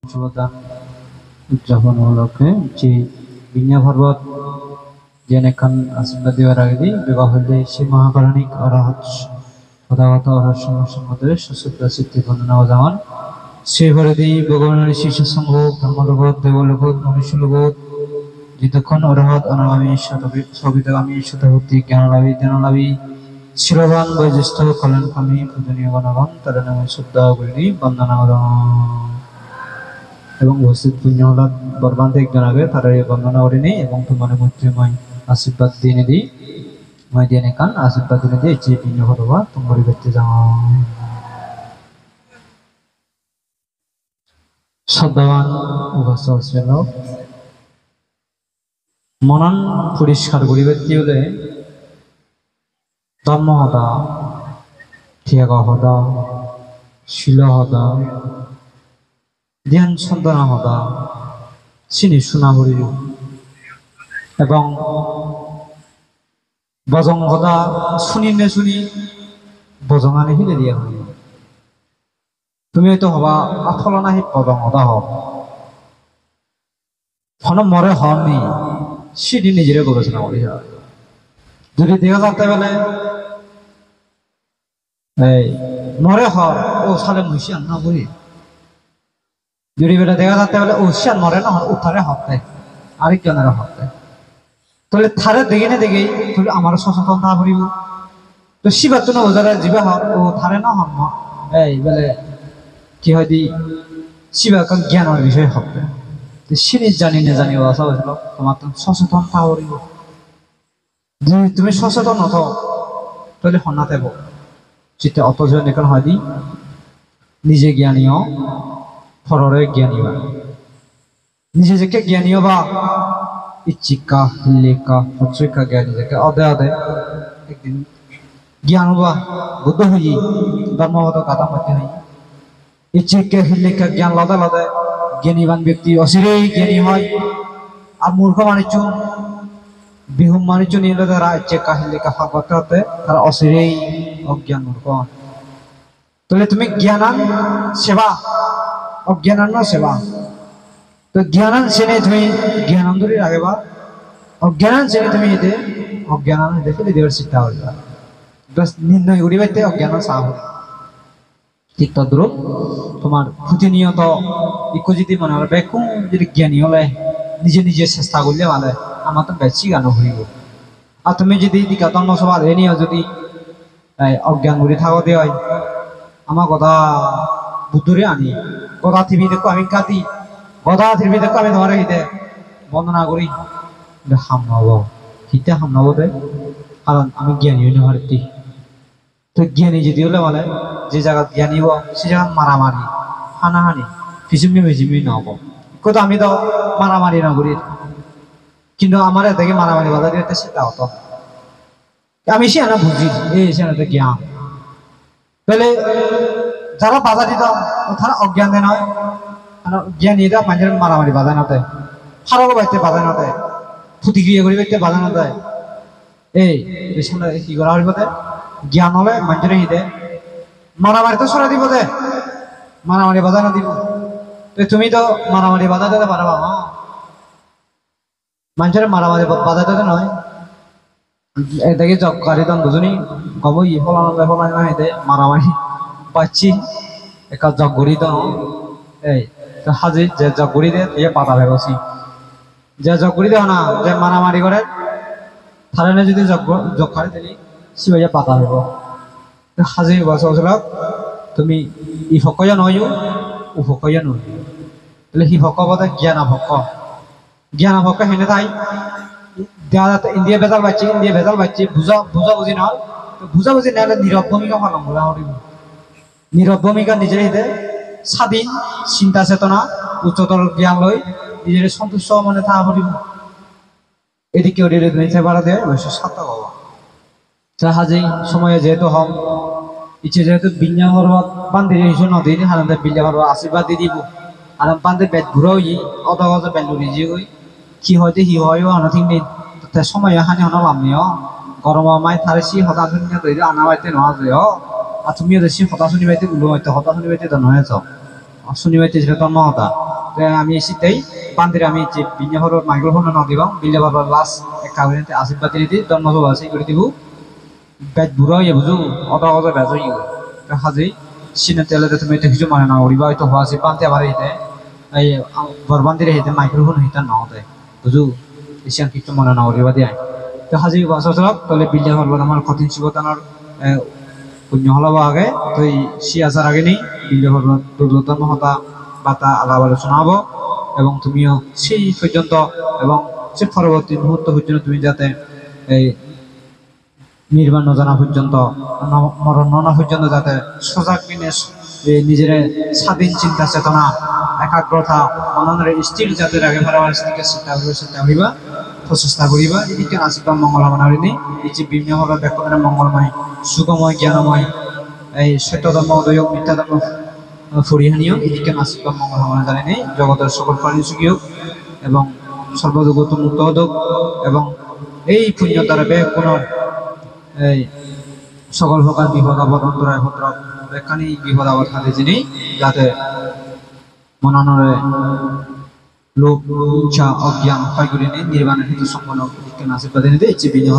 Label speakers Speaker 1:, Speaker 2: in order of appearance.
Speaker 1: প্রদান উদযাপন উপলক্ষে যে বিন্যা পর্বত যেখান আশীর্বাদ দেওয়ার আগে দিই বিবাহ হইলে সেই মহাকারণিক অরহৎ পদাগত অরহৎ সম্বন্ধে সুসুপ্ত সিদ্ধি বর্ণনা যেমন সেই ঘরে দিই ভগবানের শিষ্য সংঘ ব্রহ্মলোকত দেবলোকত মনুষ্যলোকত যতক্ষণ অরহৎ অনাগামী সবিতাগামী শতভক্তি জ্ঞানলাভী শিলবান বয়োজ্যেষ্ঠ কল্যাণকামী পূজনীয় গণগণ তাদের নামে শ্রদ্ধা করি বন্দনা এবং উপস্থিত পুণ্যহলাদ বরবান্তে একজন আগে তারা এই বন্দনা করে নেই এবং তোমার মৈত্রীময় আশীর্বাদ দিয়ে দিই মই দিয়ে নেকান আশীর্বাদ দিনে দিয়ে যে পুণ্য হবা তোমার ব্যক্তি যাও শ্রদ্ধাবান উপস্থিত মনন পরিষ্কার করিবেত্তি হলে ধর্ম হদা ত্যাগ হদা শিল হদা ধ্যান সন্তানা হদা চিনি শুনা হরি এবং বজং হদা শুনি নে শুনি বজঙানে হিলে দিয়া হই তুমি হয়তো হবা আফলনা হি বজং হদা হব হন মরে হননি সেটি নিজেরে গবেষণা করি যদি দেখা যাতে বেলে এই মরে হর ও সালে মুসিয়ান না বলি যদি বেলা দেখা যাতে বেলে ও সিয়ান মরে না উঠারে হতে আরেকজনের হতে তাহলে থারে দেখে না দেখেই তুমি আমার সচেতন না করিব তো শিবার তো ওজারে জিবে হর ও থারে না হন এই বেলে কি হয় দি শিবা কারণ জ্ঞানের বিষয় হবে সিরিজ জানি না জানি আসা হয়েছিল তোমার তো সচেতন থাকা করিব যদি তুমি সচেতন নথ তাহলে হন্না থাকব চিত্তে অতজন এখন হয় দি নিজে জ্ঞানীয় ফররে জ্ঞানী বা নিজে যেকে জ্ঞানীয় বা ইচ্ছিকা লেখা হচ্ছিকা জ্ঞানী যেকে অদে অদে একদিন জ্ঞান বা বুদ্ধ হই ধর্মগত কথা মধ্যে হই ইচ্ছিকা লেখা জ্ঞান লদে লদে জ্ঞানীবান ব্যক্তি অচিরেই জ্ঞানী হয় আর মূর্খ মানুষ বিহুম মানুষ নিলে তারা ইচ্ছে কাহিলে কাহা করতে হতে তারা অচিরেই অজ্ঞান মূর্খ তাহলে তুমি জ্ঞানান সেবা অজ্ঞানান্ন সেবা তো জ্ঞানান শ্রেণী তুমি জ্ঞানান ধরে রাখবা অজ্ঞানান শ্রেণী তুমি এতে অজ্ঞানান দেখে দেওয়ার চিন্তা করবা নির্ণয় করি পাইতে অজ্ঞান চাহ ঠিক তদ্রুপ তোমার প্রতিনিয়ত ইকো যদি মনে হয় বেকুম যদি জ্ঞানী হলে নিজে নিজে চেষ্টা করলে ভালো আমার তো বেশি গান হইব আর তুমি যদি ধর্ম সভা এনিও যদি অজ্ঞান করে থাকো দিয়ে হয় আমার কথা বুদ্ধরে আনি কথা থিবি দেখো আমি কাটি কথা থিবি দেখো আমি ধরে হিতে বন্দনা করি হামনাব হিতে হামনাব দে কারণ আমি জ্ঞানী হইতে পারি তো জ্ঞানী যদি হলে বলে যে জায়গা জ্ঞানী হব সে জায়গা মারামারি হানাহানি ফিসুমি ফিসুমি নহব কত আমি তো মারামারি নগরী কিন্তু আমার এতে মারামারি বাজারে একটা সেটা হতো আমি সে না বুঝি এই সে জ্ঞান তাহলে যারা বাধা দিত তারা অজ্ঞান দেয় নয় জ্ঞানীরা মানুষের মারামারি বাজায় নতে খারাপ বাইতে বাজায় নতে প্রতিক্রিয়া করি বাইতে বাজায় নতে এই সামনে কি করা হইব জ্ঞান হলে মানুষের হিদে মারামারি তো সরা দিব দে মারামারি বাধা না দিব তুমি তো মারামারি বাধা দিতে পারবা মানুষের মারামারি বাধা দিতে নয় এটাকে জবকারী দন বুঝুনি কব ই ফলানো হেঁটে মারামারি পাচ্ছি একটা জগরি তো এই হাজির যে জগরি দে ইয়ে পাতা ভেবছি যে জগরি দেও না যে মারামারি করে থারে যদি জগকারি দিলি সিবাইয়া পাতা ভেব হাজির বছর তুমি ই ফকয়া নয়ও ও ফকয়া নয় তাহলে সি ফক বলতে জ্ঞানাভক্ষ হেনে তাই ইন্ডিয়া ভেজাল পাচ্ছি বুঝা বুঝি না বুঝা বুঝি না হলে নীরব ভূমিকা পালন করা নীরব ভূমিকা নিজের হিতে স্বাধীন চিন্তা চেতনা উচ্চতর জ্ঞান লই নিজের সন্তুষ্ট মনে থাকা পড়িব এদিকে ওদিকে তুমি সেবার দেয় অবশ্য সার্থক হব হাজি সময়ে যেহেতু হম ইচ্ছে যেহেতু বিঞ্জা পর্বত বান্ধি হিসু নদী হারাতে বিঞ্জা পর্বত আশীর্বাদ দিয়ে দিব আর বান্ধে বেদ ঘুরাও অত গজ বেলুরি যে গই কি হয়তো হি হয়ও অনথিং নেই সময় হানি হন লামিও গরম মাই থারেছি হতা শুনি তৈরি আনা বাইতে নয় আর তুমিও দেশি হতা শুনি বাইতে উলো হয়তো হতা শুনি বাইতে তো নয় শুনি বাইতে সেটা তো নহতা আমি এসিতেই বান্দিরে আমি যে বিনে হলো মাইক্রোফোন ন দিবাম বিলে বাবা লাস্ট কাউরিতে আশীর্বাদ দিদি জন্ম আছে করে দিব বেদ বুড়া হয়ে বুঝু অদা অদা বেজ হয়ে হাজি সিনে তেলে তুমি তো কিছু মানে না উড়িবা হয়তো হওয়া আছে পান্তে আবার হইতে এই বরবান্দিরে হইতে মাইক্রোফোন হইতে না হতে বুঝু এসিয়ান কিছু মনে না উড়িবা দিয়ে তো হাজি বাসরক তাহলে বিলে হল আমার কঠিন শিবতানোর পুণ্য হলাবা আগে তো সি আসার আগে নেই বিলে হল দুর্লতম হতা বাতা আলাপ আলোচনা হবো এবং তুমিও সেই পর্যন্ত এবং সে পরবর্তী মুহূর্ত পর্যন্ত তুমি যাতে এই নির্বাণ জানা পর্যন্ত মরণ না পর্যন্ত যাতে সজাগ মিনে নিজের স্বাধীন চিন্তা চেতনা একাগ্রতা মনের স্থির যাতে রাখে ভাড়া চিন্তা করিবা প্রচেষ্টা করিবা এদিকে আশীর্বা মঙ্গল মানারিনি এই যে বিভিন্নভাবে ব্যক্তিগত মঙ্গলময় সুখময় জ্ঞানময় এই সত্যধর্ম উদয়ক মিথ্যা ধর্ম ফরিহানিও এদিকে আশীর্বা মঙ্গল কামনা জানেনি জগতের সকল প্রাণী সুখী হোক এবং সর্বজগত মুক্ত হোক এবং এই পুণ্য দ্বারা ব্যয় পুনর এই সকল প্রকার বিপদ আপদ অন্তরায় ভদ্র ব্যাখ্যানি বিপদ আপদ হাতে যিনি যাতে মনানরে লোক ইচ্ছা অজ্ঞান ক্ষয় করে নিয়ে নির্বাণের হিত সম্পন্ন আশীর্বাদ নিতে ইচ্ছে বিনিয়োগ